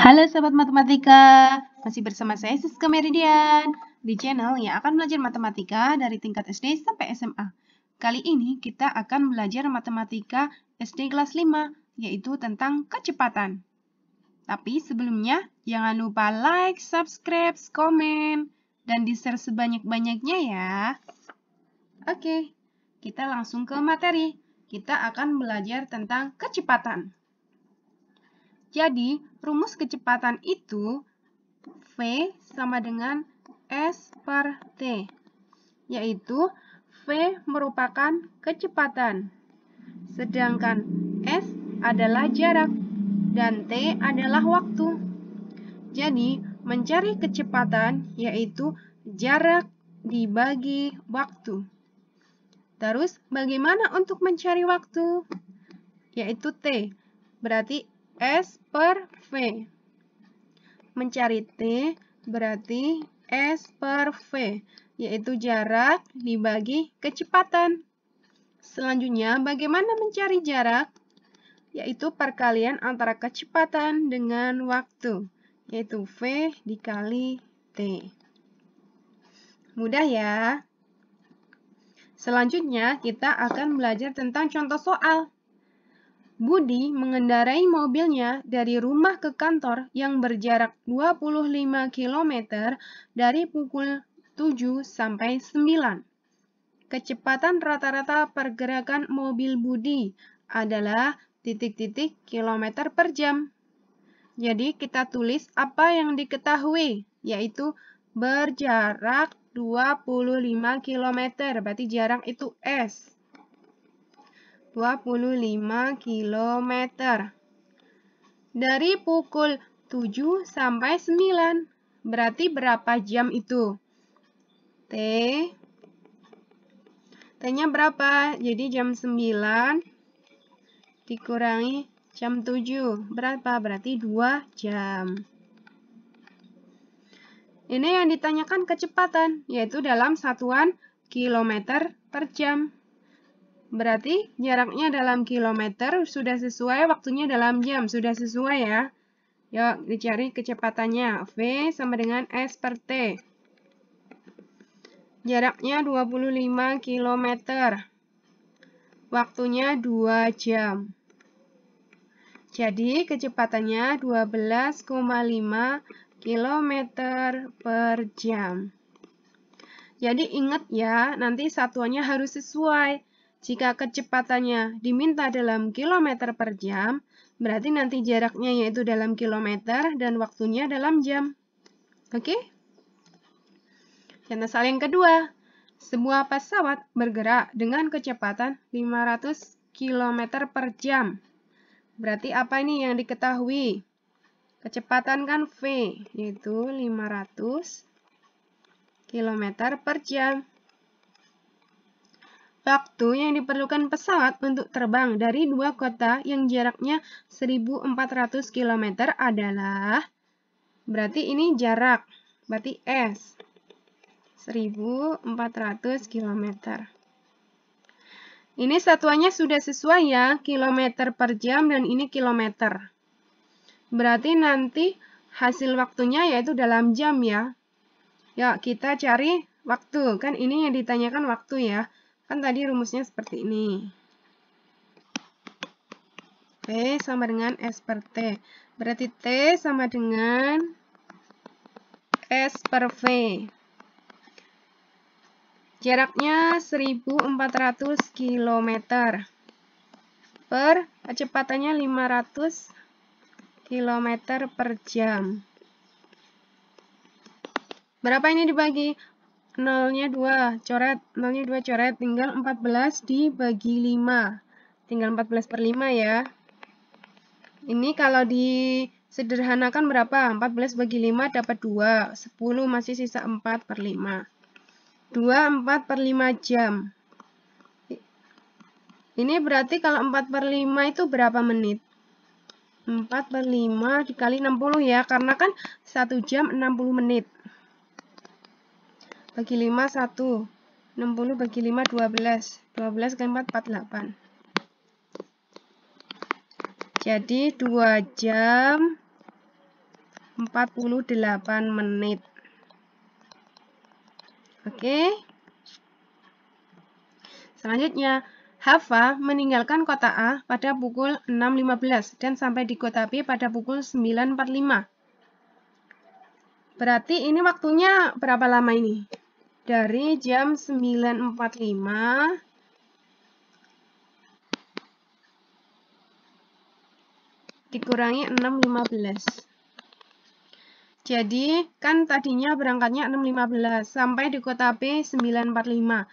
Halo Sobat Matematika, masih bersama saya Siska Meridian di channel yang akan belajar matematika dari tingkat SD sampai SMA. Kali ini kita akan belajar matematika SD kelas 5, yaitu tentang kecepatan. Tapi sebelumnya, jangan lupa like, subscribe, komen, dan di-share sebanyak-banyaknya ya. Oke, kita langsung ke materi. Kita akan belajar tentang kecepatan. Jadi, rumus kecepatan itu V sama dengan S per T, yaitu V merupakan kecepatan, sedangkan S adalah jarak, dan T adalah waktu. Jadi, mencari kecepatan yaitu jarak dibagi waktu. Terus, bagaimana untuk mencari waktu? Yaitu T, berarti S per V. Mencari T berarti S per V, yaitu jarak dibagi kecepatan. Selanjutnya, bagaimana mencari jarak? Yaitu perkalian antara kecepatan dengan waktu, yaitu V dikali T. Mudah ya? Selanjutnya, kita akan belajar tentang contoh soal. Budi mengendarai mobilnya dari rumah ke kantor yang berjarak 25 km dari pukul 7 sampai 9. Kecepatan rata-rata pergerakan mobil Budi adalah titik-titik kilometer per jam. Jadi kita tulis apa yang diketahui, yaitu berjarak 25 km, berarti jarak itu S. 25 km. Dari pukul 7 sampai 9. Berarti berapa jam itu? T-nya berapa? Jadi jam 9 dikurangi jam 7. Berapa? Berarti 2 jam. Ini yang ditanyakan kecepatan, yaitu dalam satuan kilometer per jam. Berarti jaraknya dalam kilometer sudah sesuai, waktunya dalam jam sudah sesuai ya. Yuk dicari kecepatannya. V sama dengan S per T. Jaraknya 25 km. Waktunya 2 jam. Jadi kecepatannya 12,5 km per jam. Jadi ingat ya, nanti satuannya harus sesuai. Jika kecepatannya diminta dalam kilometer per jam, berarti nanti jaraknya yaitu dalam kilometer dan waktunya dalam jam. Oke? Contoh soal yang kedua. Sebuah pesawat bergerak dengan kecepatan 500 km per jam. Berarti apa ini yang diketahui? Kecepatan kan V, yaitu 500 km per jam. Waktu yang diperlukan pesawat untuk terbang dari dua kota yang jaraknya 1.400 km adalah, berarti ini jarak, berarti S, 1.400 km. Ini satuannya sudah sesuai ya, kilometer per jam dan ini kilometer. Berarti nanti hasil waktunya yaitu dalam jam ya. Yuk kita cari waktu, kan ini yang ditanyakan waktu ya. Kan tadi rumusnya seperti ini. V sama dengan S per T. Berarti T sama dengan S per V. Jaraknya 1.400 km. Per kecepatannya 500 km per jam. Berapa ini dibagi? 0-nya 2, coret. 0-nya 2, coret. Tinggal 14 dibagi 5. Tinggal 14 per 5 ya. Ini kalau disederhanakan berapa? 14 bagi 5 dapat 2. 10 masih sisa 4 per 5. 2, 4 per 5 jam. Ini berarti kalau 4 per 5 itu berapa menit? 4 per 5 dikali 60 ya. Karena kan 1 jam 60 menit. Bagi 5, 1. 60 bagi 5, 12. 12 kali 4, 48. Jadi 2 jam 48 menit. Oke. Selanjutnya, Haffa meninggalkan kota A pada pukul 6.15 dan sampai di kota B pada pukul 9.45. Berarti ini waktunya berapa lama ini? Dari jam 9.45 dikurangi 6.15. Jadi, kan tadinya berangkatnya 6.15 sampai di kota B 9.45.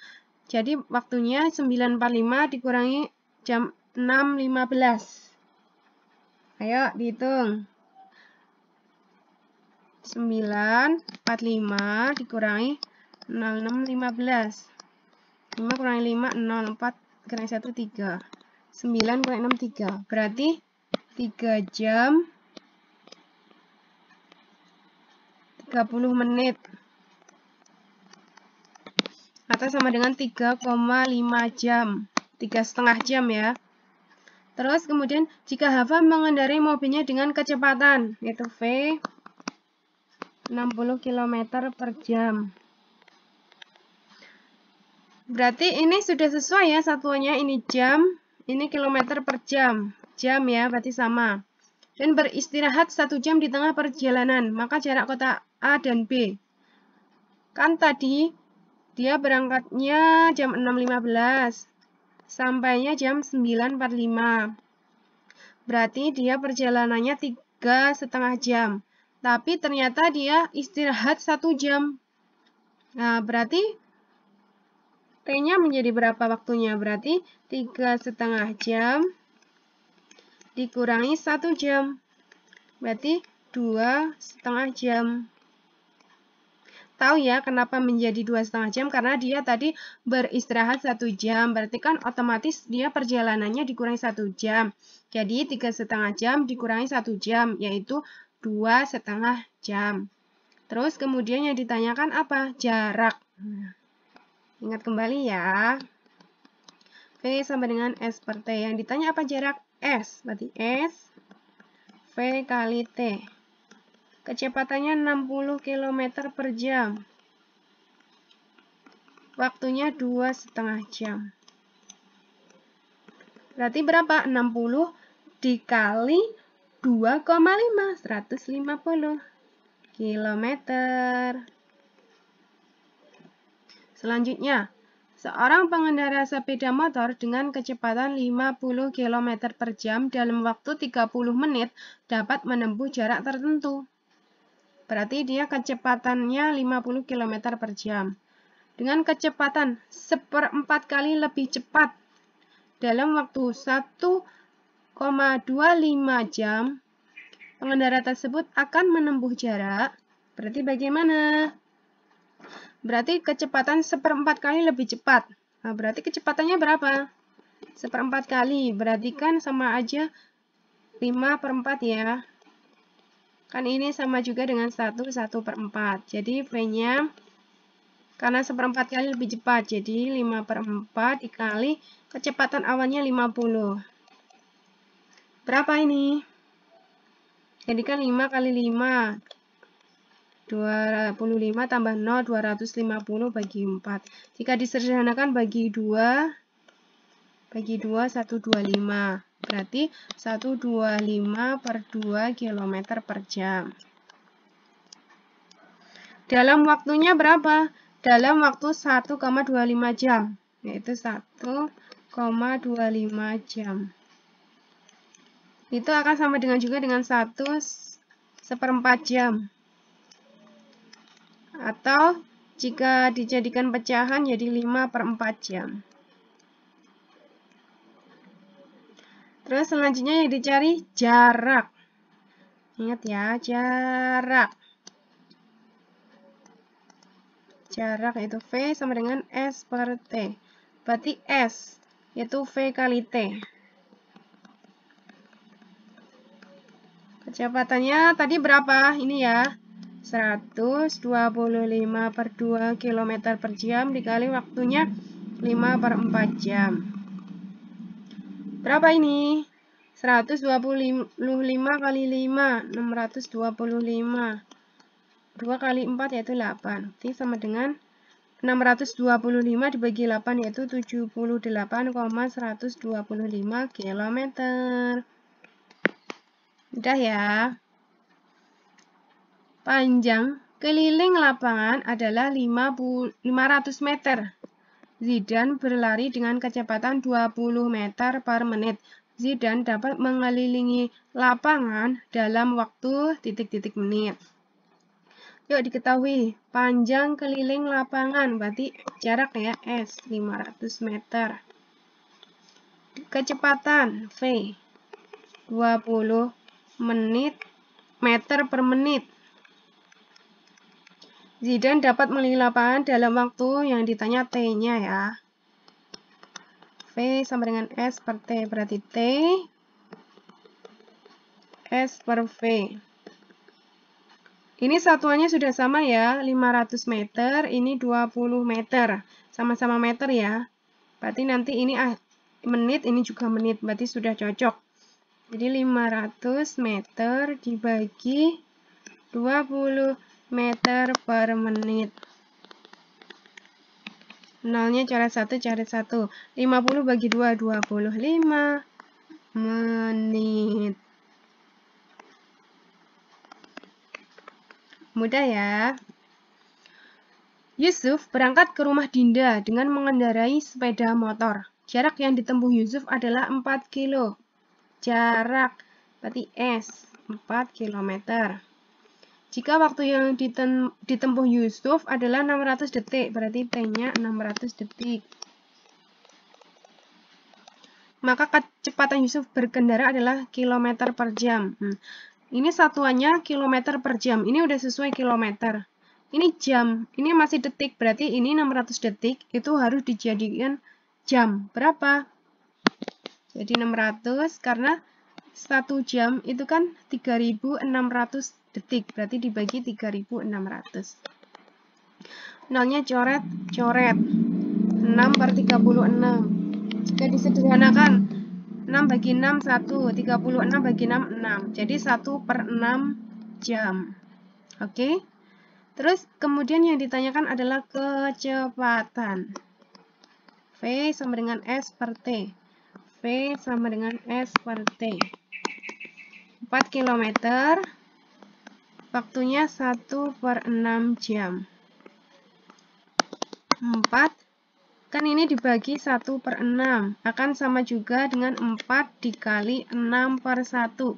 Jadi, waktunya 9.45 dikurangi jam 6.15. Ayo, dihitung. 9.45 dikurangi 06.15. 5 kurangi 5, 0. 4 kurangi 1, 3. 9 kurangi 6, 3. Berarti 3 jam 30 menit. Atau sama dengan 3,5 jam. 3,5 jam ya. Terus kemudian jika Haffa mengendarai mobilnya dengan kecepatan, yaitu V 60 km per jam. Berarti ini sudah sesuai ya satuannya, ini jam, ini kilometer per jam. Jam ya, berarti sama. Dan beristirahat 1 jam di tengah perjalanan, maka jarak kota A dan B. Kan tadi dia berangkatnya jam 6.15, sampainya jam 9.45. Berarti dia perjalanannya 3,5 jam. Tapi ternyata dia istirahat 1 jam. Nah, berarti T-nya menjadi berapa waktunya? Berarti 3,5 jam dikurangi 1 jam. Berarti 2,5 jam. Tahu ya kenapa menjadi 2,5 jam? Karena dia tadi beristirahat 1 jam. Berarti kan otomatis dia perjalanannya dikurangi 1 jam. Jadi 3,5 jam dikurangi 1 jam, yaitu 2,5 jam. Terus kemudian yang ditanyakan apa? Jarak. Ingat kembali ya. V sama dengan S per T. Yang ditanya apa jarak? S. Berarti S V kali T. Kecepatannya 60 km per jam. Waktunya 2,5 jam. Berarti berapa? 60 dikali 2,5. 150 km. Selanjutnya, seorang pengendara sepeda motor dengan kecepatan 50 km per jam dalam waktu 30 menit dapat menempuh jarak tertentu. Berarti dia kecepatannya 50 km per jam. Dengan kecepatan 1/4 kali lebih cepat dalam waktu 1,25 jam, pengendara tersebut akan menempuh jarak. Berarti bagaimana? Berarti kecepatan 1/4 kali lebih cepat. Nah, berarti kecepatannya berapa? 1/4 kali. Berarti kan sama aja 5/4 ya. Kan ini sama juga dengan 1/4. Jadi V-nya karena 1/4 kali lebih cepat. Jadi 5/4 dikali kecepatan awalnya 50. Berapa ini? Jadi kan 5 kali 5. 25 tambah 0, 250 bagi 4. Jika disederhanakan bagi 2, 125. Berarti 125 per 2 km per jam. Dalam waktunya berapa? Dalam waktu 1,25 jam. Yaitu 1,25 jam. Itu akan sama dengan juga dengan 1/4 jam. Atau jika dijadikan pecahan jadi 5/4 jam. Terus selanjutnya yang dicari jarak. Ingat ya, jarak. Jarak yaitu V sama dengan S per T. Berarti S yaitu V kali T. Kecepatannya tadi berapa? Ini ya. 125 per 2 km per jam dikali waktunya 5/4 jam. Berapa ini? 125 kali 5, 625. 2 kali 4 yaitu 8. Berarti sama dengan 625 dibagi 8 yaitu 78,125 km. Udah ya. Panjang keliling lapangan adalah 500 meter. Zidane berlari dengan kecepatan 20 meter per menit. Zidane dapat mengelilingi lapangan dalam waktu titik-titik menit. Yuk diketahui, panjang keliling lapangan, berarti jarak ya, S, 500 meter. Kecepatan, V, 20 meter per menit. Zidane dapat mengelilingi lapangan dalam waktu yang ditanya T-nya ya. V sama dengan S per T, berarti T, S per V. Ini satuannya sudah sama ya, 500 meter, ini 20 meter. Sama-sama meter ya. Berarti nanti ini menit, ini juga menit, berarti sudah cocok. Jadi 500 meter dibagi 20 meter per menit. Nolnya coret 1, coret 1. 50 bagi 2, 25 menit. Mudah ya. Yusuf berangkat ke rumah Dinda dengan mengendarai sepeda motor. Jarak yang ditempuh Yusuf adalah 4 kilo. Jarak, berarti S, 4 km. Jika waktu yang ditempuh Yusuf adalah 600 detik, berarti T-nya 600 detik. Maka kecepatan Yusuf berkendara adalah kilometer per jam. Ini satuannya kilometer per jam. Ini udah sesuai kilometer. Ini jam. Ini masih detik. Berarti ini 600 detik. Itu harus dijadikan jam. Berapa? Jadi 600 karena 1 jam itu kan 3600 detik. Berarti dibagi 3600. Nolnya coret. 6 per 36. Jika disederhanakan, 6 bagi 6, 1. 36 bagi 6, 6. Jadi 1 per 6 jam. Oke. Terus kemudian yang ditanyakan adalah kecepatan. V sama dengan S per T. V sama dengan S per T. 4 km. Waktunya 1 per 6 jam. 4. Kan ini dibagi 1 per 6. Akan sama juga dengan 4 dikali 6 per 1.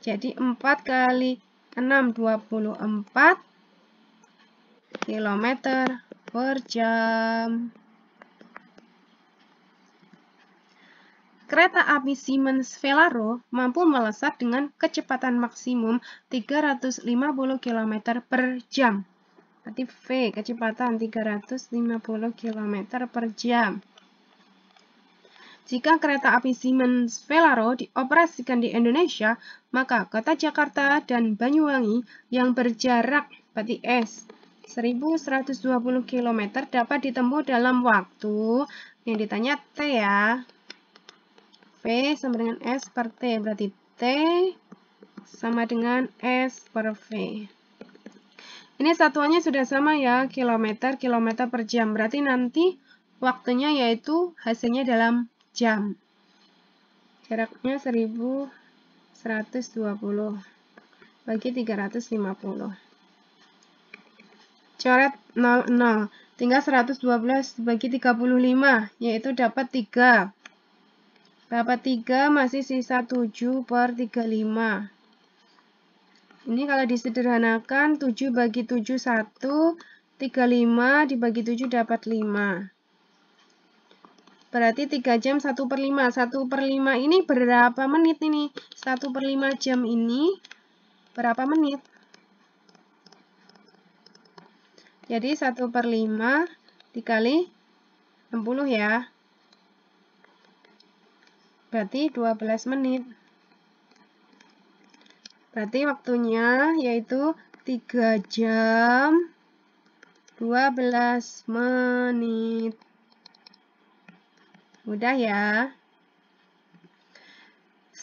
Jadi 4 kali 6, 24 km per jam. Kereta api Siemens Velaro mampu melesat dengan kecepatan maksimum 350 km per jam. Berarti V, kecepatan 350 km per jam. Jika kereta api Siemens Velaro dioperasikan di Indonesia, maka kota Jakarta dan Banyuwangi yang berjarak, berarti S, 1120 km dapat ditempuh dalam waktu yang ditanya T ya. V sama dengan S per T, berarti T sama dengan S per V. Ini satuannya sudah sama ya, kilometer per jam. Berarti nanti waktunya yaitu hasilnya dalam jam. Jaraknya 1120 bagi 350. Coret 0, 0. Tinggal 112 bagi 35, yaitu dapat 3. Dapat 3 masih sisa 7 per 35. Ini kalau disederhanakan 7 bagi 7 1, 35 dibagi 7 dapat 5. Berarti 3 jam 1 per 5. 1 per 5 ini berapa menit ini? 1 per 5 jam ini berapa menit? Jadi 1 per 5 dikali 60 ya. Berarti 12 menit. Berarti waktunya yaitu 3 jam 12 menit. Mudah ya.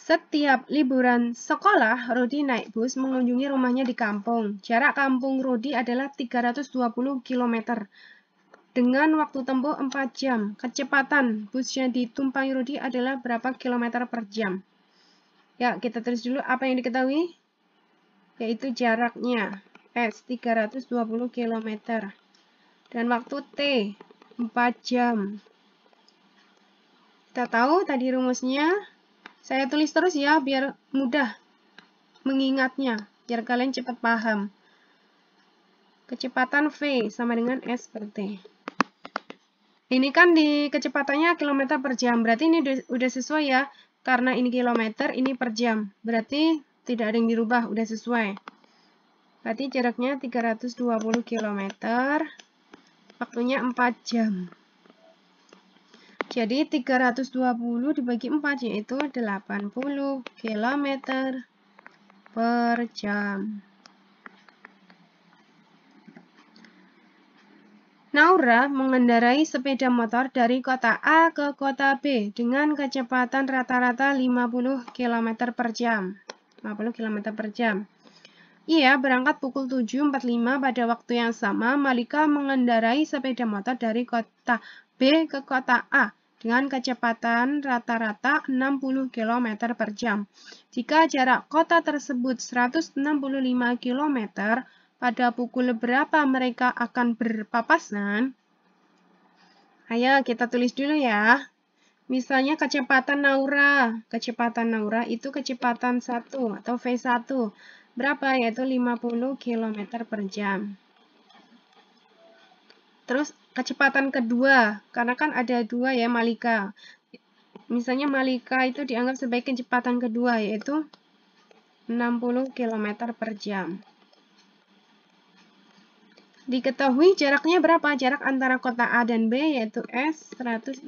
Setiap liburan sekolah, Rudi naik bus mengunjungi rumahnya di kampung. Jarak kampung Rudi adalah 320 km. Dengan waktu tempuh 4 jam. Kecepatan bus yang ditumpangi Rudi adalah berapa kilometer per jam? Ya, kita tulis dulu apa yang diketahui. Yaitu jaraknya. S, 320 km. Dan waktu T, 4 jam. Kita tahu tadi rumusnya. Saya tulis terus ya, biar mudah mengingatnya, biar kalian cepat paham. Kecepatan V sama dengan S per T. Ini kan di kecepatannya kilometer per jam, berarti ini udah sesuai ya. Karena ini kilometer, ini per jam. Berarti tidak ada yang dirubah, udah sesuai. Berarti jaraknya 320 km, waktunya 4 jam. Jadi 320 dibagi 4 yaitu 80 km per jam. Naura mengendarai sepeda motor dari kota A ke kota B dengan kecepatan rata-rata 50 km per jam. 50 km per jam. Ia berangkat pukul 7.45 pada waktu yang sama. Malika mengendarai sepeda motor dari kota B ke kota A dengan kecepatan rata-rata 60 km per jam. Jika jarak kota tersebut 165 km, pada pukul berapa mereka akan berpapasan? Ayo kita tulis dulu ya. Misalnya kecepatan Naura. Kecepatan Naura itu kecepatan 1 atau V1. Berapa? Yaitu 50 km per jam. Terus kecepatan kedua, karena kan ada dua ya Malika. Misalnya Malika itu dianggap sebagai kecepatan kedua, yaitu 60 km per jam. Diketahui jaraknya berapa? Jarak antara kota A dan B, yaitu S, 165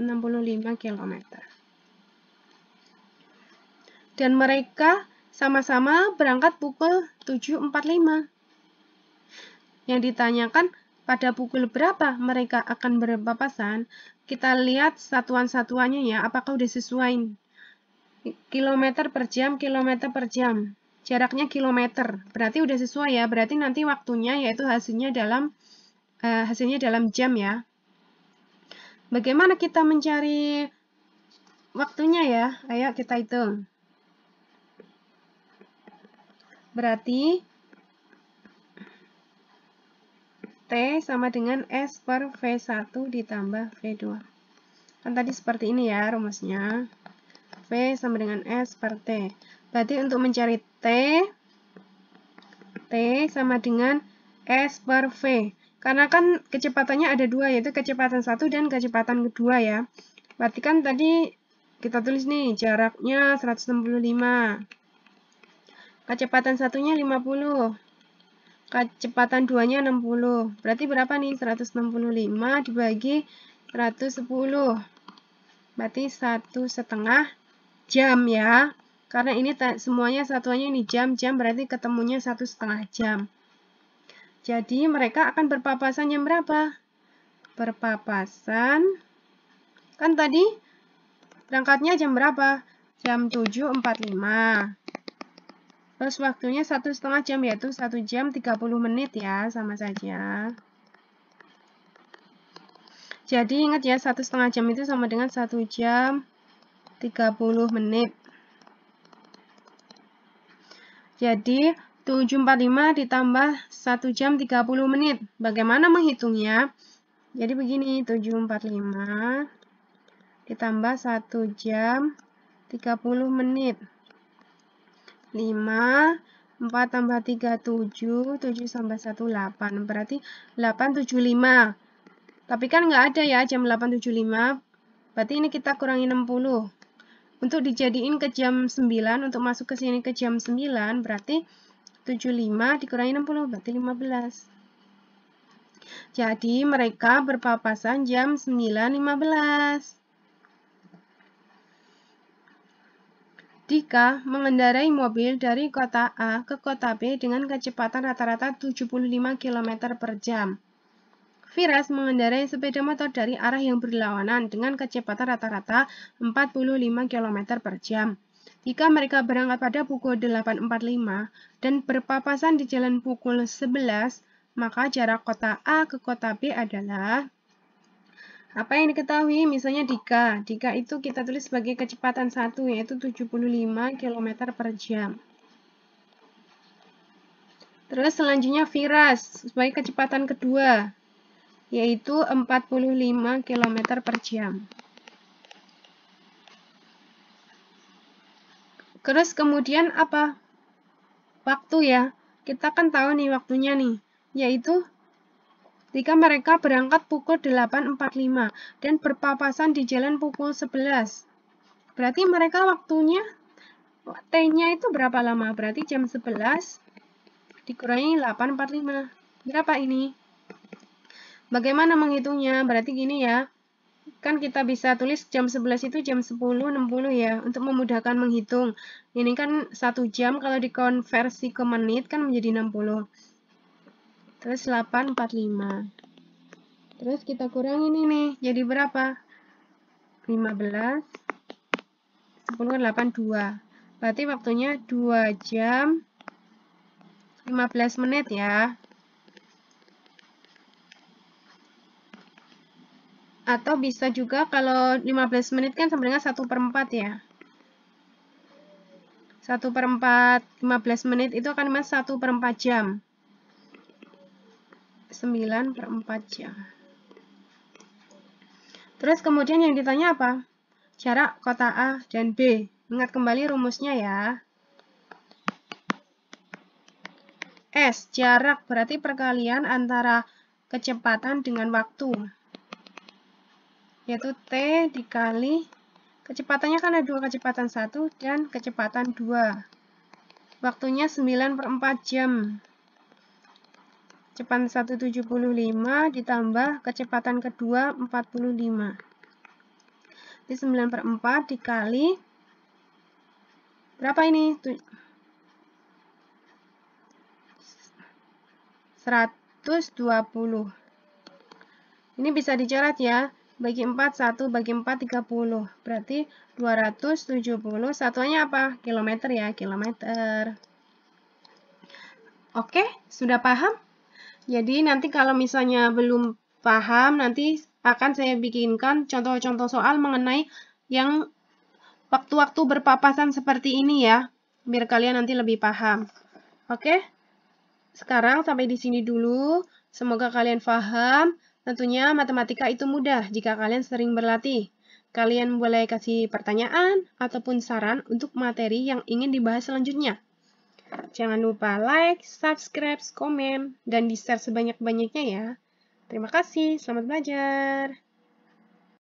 km. Dan mereka sama-sama berangkat pukul 7.45. Yang ditanyakan, pada pukul berapa mereka akan berpapasan? Kita lihat satuan-satuannya ya, apakah udah sesuai. Kilometer per jam, kilometer per jam. Jaraknya kilometer, berarti udah sesuai ya. Berarti nanti waktunya yaitu hasilnya dalam jam ya. Bagaimana kita mencari waktunya ya? Ayo kita hitung. Berarti T sama dengan S per V1 ditambah V2. Kan tadi seperti ini ya rumusnya. V sama dengan S per T. Berarti untuk mencari T sama dengan S per V. Karena kan kecepatannya ada dua, yaitu kecepatan 1 dan kecepatan kedua ya. Berarti kan tadi kita tulis nih, jaraknya 165. Kecepatan satunya 50. Kecepatan 2-nya 60. Berarti berapa nih? 165 dibagi 110. Berarti 1,5 jam ya. Karena ini semuanya satuannya ini jam-jam, berarti ketemunya 1,5 jam. Jadi mereka akan berpapasan jam berapa? Berpapasan. Kan tadi berangkatnya jam berapa? Jam 7.45. Terus waktunya 1,5 jam, yaitu 1 jam 30 menit ya, sama saja. Jadi ingat ya, 1,5 jam itu sama dengan 1 jam 30 menit. Jadi 7.45 ditambah 1 jam 30 menit. Bagaimana menghitungnya? Jadi begini, 7.45 ditambah 1 jam 30 menit. 5, 4 tambah 3, 7, 7 tambah 1, 8. Berarti 8.75. Tapi kan nggak ada ya jam 8.75. Berarti ini kita kurangi 60. Untuk dijadiin ke jam 9, untuk masuk ke sini ke jam 9, berarti 75 dikurangi 60, berarti 15. Jadi mereka berpapasan jam 9.15. Dika mengendarai mobil dari kota A ke kota B dengan kecepatan rata-rata 75 km per jam. Firas mengendarai sepeda motor dari arah yang berlawanan dengan kecepatan rata-rata 45 km per jam. Jika mereka berangkat pada pukul 8.45 dan berpapasan di jalan pukul 11, maka jarak kota A ke kota B adalah apa yang diketahui? Misalnya Dika. Dika itu kita tulis sebagai kecepatan 1, yaitu 75 km per jam. Terus selanjutnya Viras sebagai kecepatan kedua, yaitu 45 km per jam. Terus kemudian apa? Waktu ya. Kita kan tahu nih waktunya nih, yaitu jika mereka berangkat pukul 8.45 dan berpapasan di jalan pukul 11. Berarti mereka waktunya T-nya itu berapa lama? Berarti jam 11 dikurangi 8.45. Berapa ini? Bagaimana menghitungnya? Berarti gini ya. Kan kita bisa tulis jam 11 itu jam 10.60 ya, untuk memudahkan menghitung. Ini kan 1 jam, kalau dikonversi ke menit kan menjadi 60. Terus 8.45. Terus kita kurangin ini, jadi berapa? 15. 10 kan 82. Berarti waktunya 2 jam 15 menit ya. Atau bisa juga kalau 15 menit kan sama dengan 1/4 ya. 1/4 15 menit itu akan mas 1/4 jam. 9/4 jam. Terus kemudian yang ditanya apa? Jarak kota A dan B. Ingat kembali rumusnya ya. S, jarak berarti perkalian antara kecepatan dengan waktu. Yaitu T dikali, kecepatannya kan ada dua, kecepatan 1 dan kecepatan 2. Waktunya 9/4 jam. Kecepatan 1 75 ditambah kecepatan kedua 45. Jadi 9/4 dikali berapa ini? 120. Ini bisa dicoret ya. Bagi 4, 1 bagi 4, 30. Berarti 270. Satuannya apa? Kilometer ya, kilometer. Oke, sudah paham? Jadi nanti kalau misalnya belum paham, nanti akan saya bikinkan contoh-contoh soal mengenai yang waktu-waktu berpapasan seperti ini ya, biar kalian nanti lebih paham. Oke? Sekarang sampai di sini dulu. Semoga kalian paham. Tentunya matematika itu mudah jika kalian sering berlatih. Kalian boleh kasih pertanyaan ataupun saran untuk materi yang ingin dibahas selanjutnya. Jangan lupa like, subscribe, komen, dan di-share sebanyak-banyaknya ya. Terima kasih, selamat belajar.